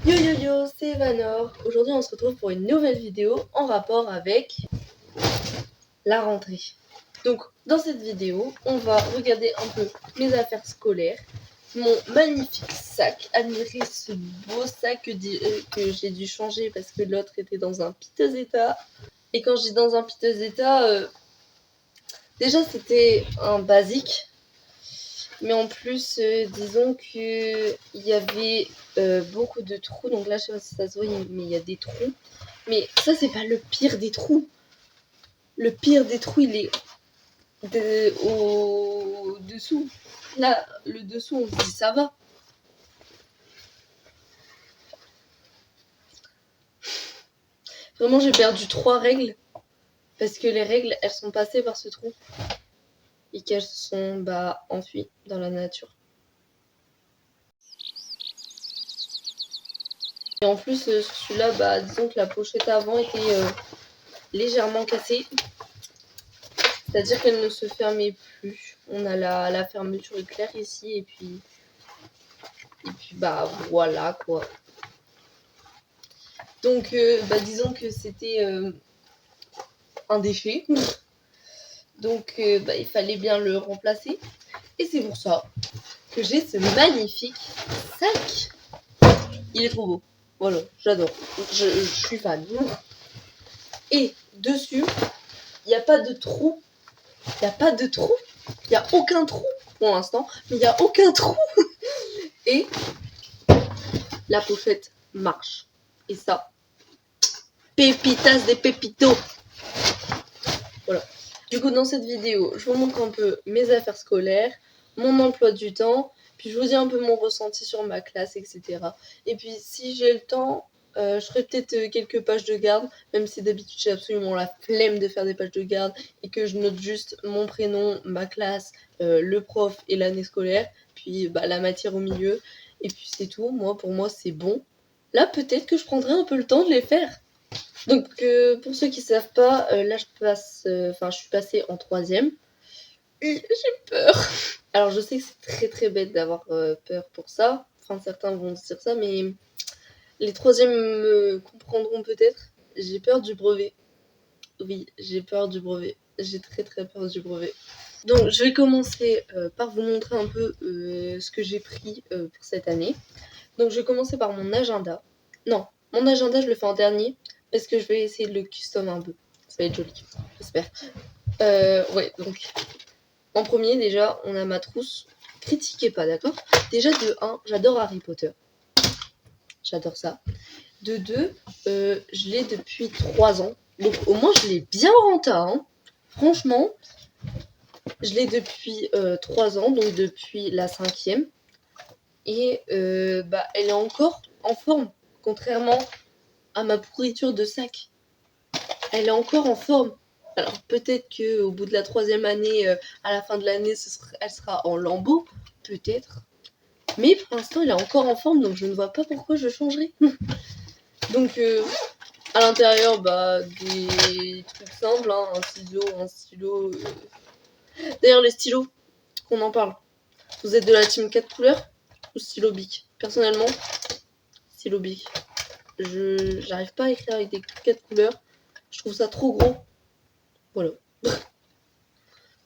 Yo yo yo, c'est Vanor. Aujourd'hui on se retrouve pour une nouvelle vidéo en rapport avec la rentrée. Donc dans cette vidéo, on va regarder un peu mes affaires scolaires, mon magnifique sac. Admirez ce beau sac que j'ai dû changer parce que l'autre était dans un piteux état. Et quand je dis dans un piteux état, déjà c'était un basique. Mais en plus, disons qu'il y avait beaucoup de trous. Donc là, je sais pas si ça se voit, mais il y a des trous. Mais ça, c'est pas le pire des trous. Le pire des trous, il est au-dessous. Là, le dessous, on se dit ça va. Vraiment, j'ai perdu 3 règles. Parce que les règles, elles sont passées par ce trou. Et qu'elles sont enfuies dans la nature. Et en plus, sur celui-là, disons que la pochette avant était légèrement cassée. C'est-à-dire qu'elle ne se fermait plus. On a la fermeture éclair ici et puis voilà quoi. Donc disons que c'était un déchet. Donc il fallait bien le remplacer. Et c'est pour ça que j'ai ce magnifique sac. Il est trop beau. Voilà, j'adore. Je suis fan. Et dessus, il n'y a pas de trou. Il n'y a pas de trou. Il n'y a aucun trou pour l'instant. Mais il n'y a aucun trou. Et la pochette marche. Et ça, pépitas des pépitos. Voilà. Du coup, dans cette vidéo, je vous montre un peu mes affaires scolaires, mon emploi du temps, puis je vous dis un peu mon ressenti sur ma classe, etc. Et puis, si j'ai le temps, je ferai peut-être quelques pages de garde, même si d'habitude j'ai absolument la flemme de faire des pages de garde et que je note juste mon prénom, ma classe, le prof et l'année scolaire, puis la matière au milieu, et puis c'est tout. Pour moi, c'est bon. Là, peut-être que je prendrai un peu le temps de les faire. Donc, pour ceux qui ne savent pas, là, je suis passée en 3e. Et j'ai peur. Alors, je sais que c'est très très bête d'avoir peur pour ça. Enfin, certains vont dire ça, mais les 3e me comprendront peut-être. J'ai peur du brevet. Oui, j'ai peur du brevet. J'ai très très peur du brevet. Donc, je vais commencer par vous montrer un peu ce que j'ai pris pour cette année. Donc, je vais commencer par mon agenda. Non, mon agenda, je le fais en dernier parce que je vais essayer de le custom un peu. Ça va être joli, j'espère. Ouais, donc, en premier, déjà, on a ma trousse. Critiquez pas, d'accord? Déjà, de 1, j'adore Harry Potter. J'adore ça. De 2, je l'ai depuis 3 ans. Donc, au moins, je l'ai bien renta, hein. Franchement, je l'ai depuis 3 ans, donc depuis la 5e. Et elle est encore en forme, contrairement à ma pourriture de sac. Elle est encore en forme. Alors peut-être qu'au bout de la 3e année, à la fin de l'année, elle sera en lambeaux, peut-être. Mais pour l'instant, elle est encore en forme, donc je ne vois pas pourquoi je changerais. Donc à l'intérieur, des trucs simples, hein, un stylo. D'ailleurs, les stylos, qu'on en parle. Vous êtes de la team 4 couleurs ou stylo bic? Personnellement, stylo bic. J'arrive pas à écrire avec des 4 couleurs. Je trouve ça trop gros. Voilà.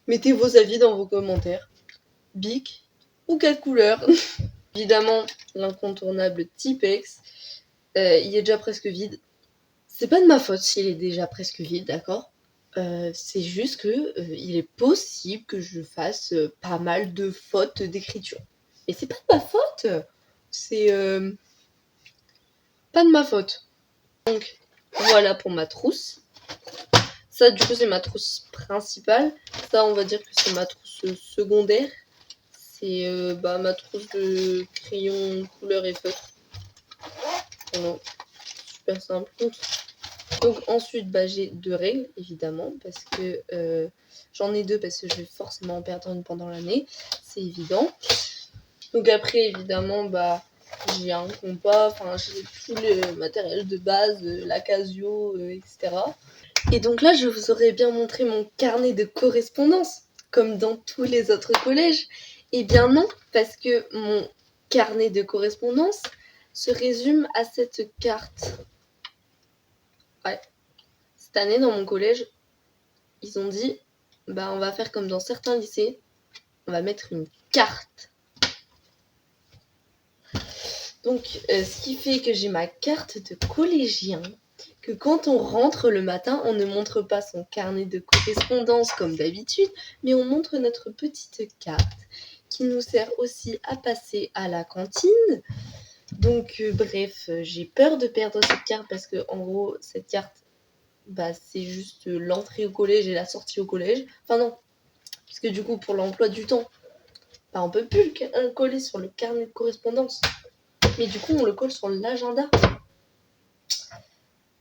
Mettez vos avis dans vos commentaires. Bic ou 4 couleurs. Évidemment, l'incontournable Tipex. Il est déjà presque vide. C'est pas de ma faute s'il est déjà presque vide, d'accord? C'est juste que il est possible que je fasse pas mal de fautes d'écriture. Et c'est pas de ma faute. C'est pas de ma faute. Donc voilà pour ma trousse. Ça, du coup, c'est ma trousse principale. Ça, on va dire que c'est ma trousse secondaire. C'est ma trousse de crayon, couleur et feutre. Voilà. Super simple. Donc ensuite, j'ai 2 règles, évidemment, parce que j'en ai 2 parce que je vais forcément en perdre une pendant l'année. C'est évident. Donc après, évidemment, j'ai un compas, j'ai tout le matériel de base, la Casio, etc. Et donc là, je vous aurais bien montré mon carnet de correspondance, comme dans tous les autres collèges. Eh bien non, parce que mon carnet de correspondance se résume à cette carte. Ouais. Cette année, dans mon collège, ils ont dit, bah on va faire comme dans certains lycées, on va mettre une carte. Donc, ce qui fait que j'ai ma carte de collégien, que quand on rentre le matin, on ne montre pas son carnet de correspondance comme d'habitude, mais on montre notre petite carte qui nous sert aussi à passer à la cantine. Donc, bref, j'ai peur de perdre cette carte parce que, en gros, cette carte, bah, c'est juste l'entrée au collège et la sortie au collège. Enfin, non, parce que du coup, pour l'emploi du temps, bah, on peut plus le coller sur le carnet de correspondance. Mais du coup, on le colle sur l'agenda.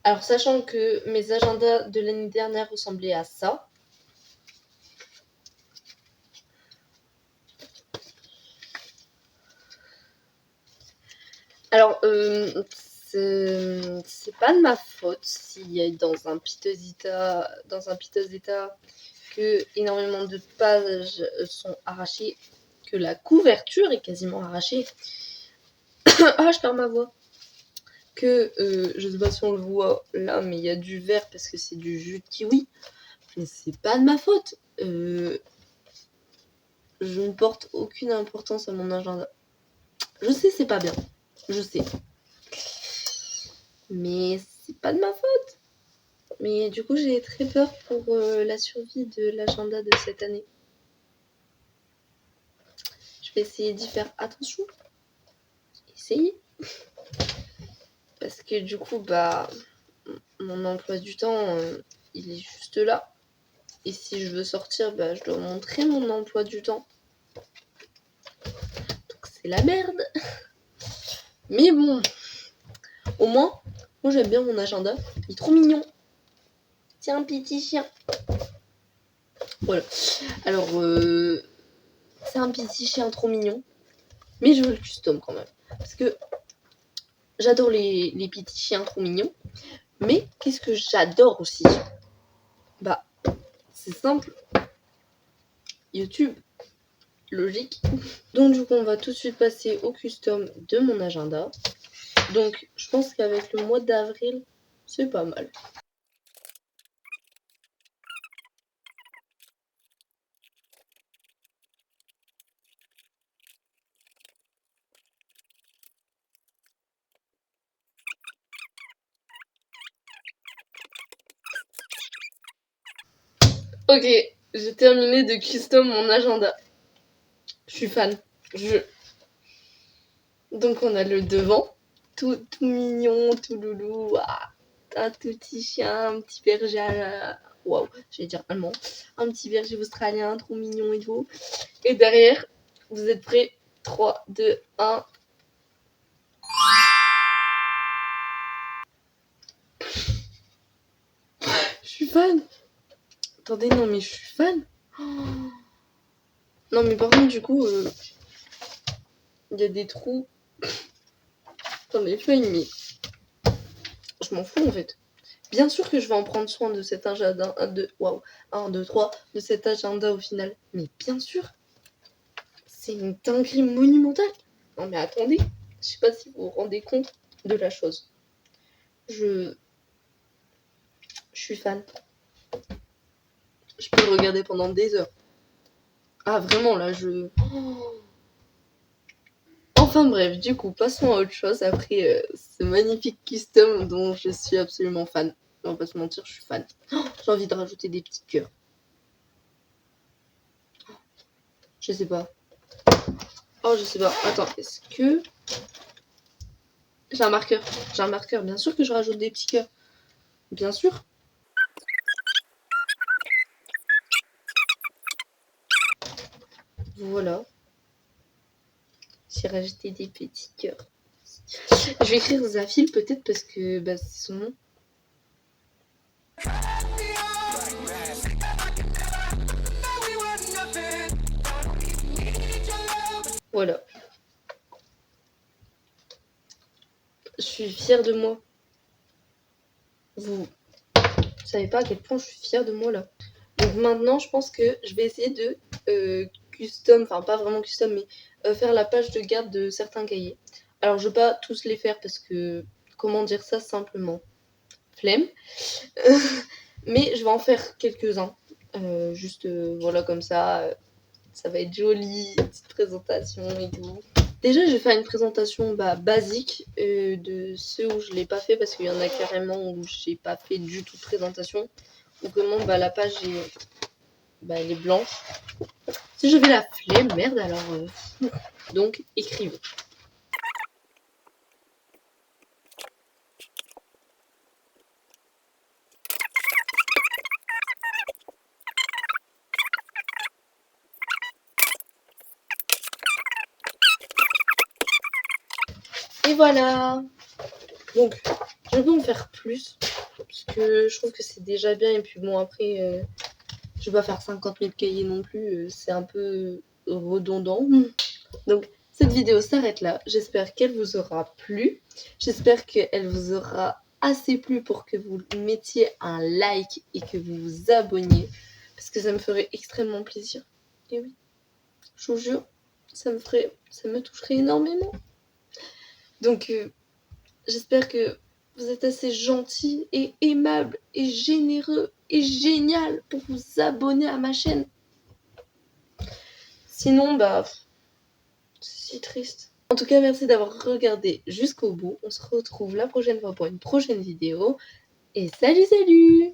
Alors, sachant que mes agendas de l'année dernière ressemblaient à ça. Alors, c'est pas de ma faute s'il y a dans un piteux état que énormément de pages sont arrachées, que la couverture est quasiment arrachée. Ah, je perds ma voix. Que, je sais pas si on le voit là, mais il y a du vert parce que c'est du jus de kiwi. Mais c'est pas de ma faute. Je ne porte aucune importance à mon agenda. Je sais, c'est pas bien. Je sais. Mais c'est pas de ma faute. Mais du coup, j'ai très peur pour la survie de l'agenda de cette année. Je vais essayer d'y faire attention. Essayer. Parce que du coup, bah, mon emploi du temps, il est juste là. Et si je veux sortir, bah, je dois montrer mon emploi du temps. Donc c'est la merde. Mais bon, au moins, moi j'aime bien mon agenda. Il est trop mignon. C'est un petit chien. Voilà. Alors, c'est un petit chien trop mignon. Mais je veux le custom quand même. Parce que j'adore les petits chiens trop mignons. Mais qu'est-ce que j'adore aussi? Bah, c'est simple. YouTube. Logique. Donc du coup, on va tout de suite passer au custom de mon agenda. Donc, je pense qu'avec le mois d'avril, c'est pas mal. Ok, j'ai terminé de custom mon agenda. Je suis fan. Donc on a le devant, tout mignon, tout loulou, un tout petit chien, un petit berger, waouh, je vais dire allemand, un petit berger australien, trop mignon et tout. Et derrière, vous êtes prêts? 3, 2, 1. Je suis fan. Attendez, non mais je suis fan. Non mais par contre du coup, il y a des trous dans les feuilles, mais je m'en fous en fait. Bien sûr que je vais en prendre soin de cet agenda, 1, 2, 3, de cet agenda au final. Mais bien sûr, c'est une dinguerie monumentale. Non mais attendez, je sais pas si vous vous rendez compte de la chose. Je suis fan. Je peux le regarder pendant des heures. Ah vraiment là, Enfin bref, du coup, passons à autre chose après ce magnifique custom dont je suis absolument fan. On va pas se mentir, je suis fan. J'ai envie de rajouter des petits cœurs. Je sais pas. Oh, je sais pas. Attends, est-ce que... J'ai un marqueur. Bien sûr que je rajoute des petits cœurs. Bien sûr. Voilà. J'ai rajouté des petits cœurs. Je vais écrire Zafil peut-être parce que bah, c'est son nom. Voilà. Je suis fière de moi. Vous savez pas à quel point je suis fière de moi là. Donc maintenant, je pense que je vais essayer de custom, enfin pas vraiment custom, mais faire la page de garde de certains cahiers. Alors je vais pas tous les faire parce que, comment dire ça simplement, flemme. Mais je vais en faire quelques-uns. Juste voilà comme ça va être joli, petite présentation et tout. Déjà, je vais faire une présentation basique de ceux où je l'ai pas fait parce qu'il y en a carrément où j'ai pas fait du tout de présentation. Ou vraiment la page elle est blanche. Si j'avais la flemme, merde alors. Donc écrivez. Et voilà. Donc je peux en faire plus parce que je trouve que c'est déjà bien et puis bon après je vais pas faire 50 000 cahiers non plus, c'est un peu redondant. Donc cette vidéo s'arrête là. J'espère qu'elle vous aura plu. J'espère qu'elle vous aura assez plu pour que vous mettiez un like et que vous vous abonniez. Parce que ça me ferait extrêmement plaisir. Et oui, je vous jure, ça me toucherait énormément. Donc j'espère que vous êtes assez gentil et aimable et généreux et génial pour vous abonner à ma chaîne. Sinon, c'est si triste. En tout cas, merci d'avoir regardé jusqu'au bout. On se retrouve la prochaine fois pour une prochaine vidéo. Et salut, salut!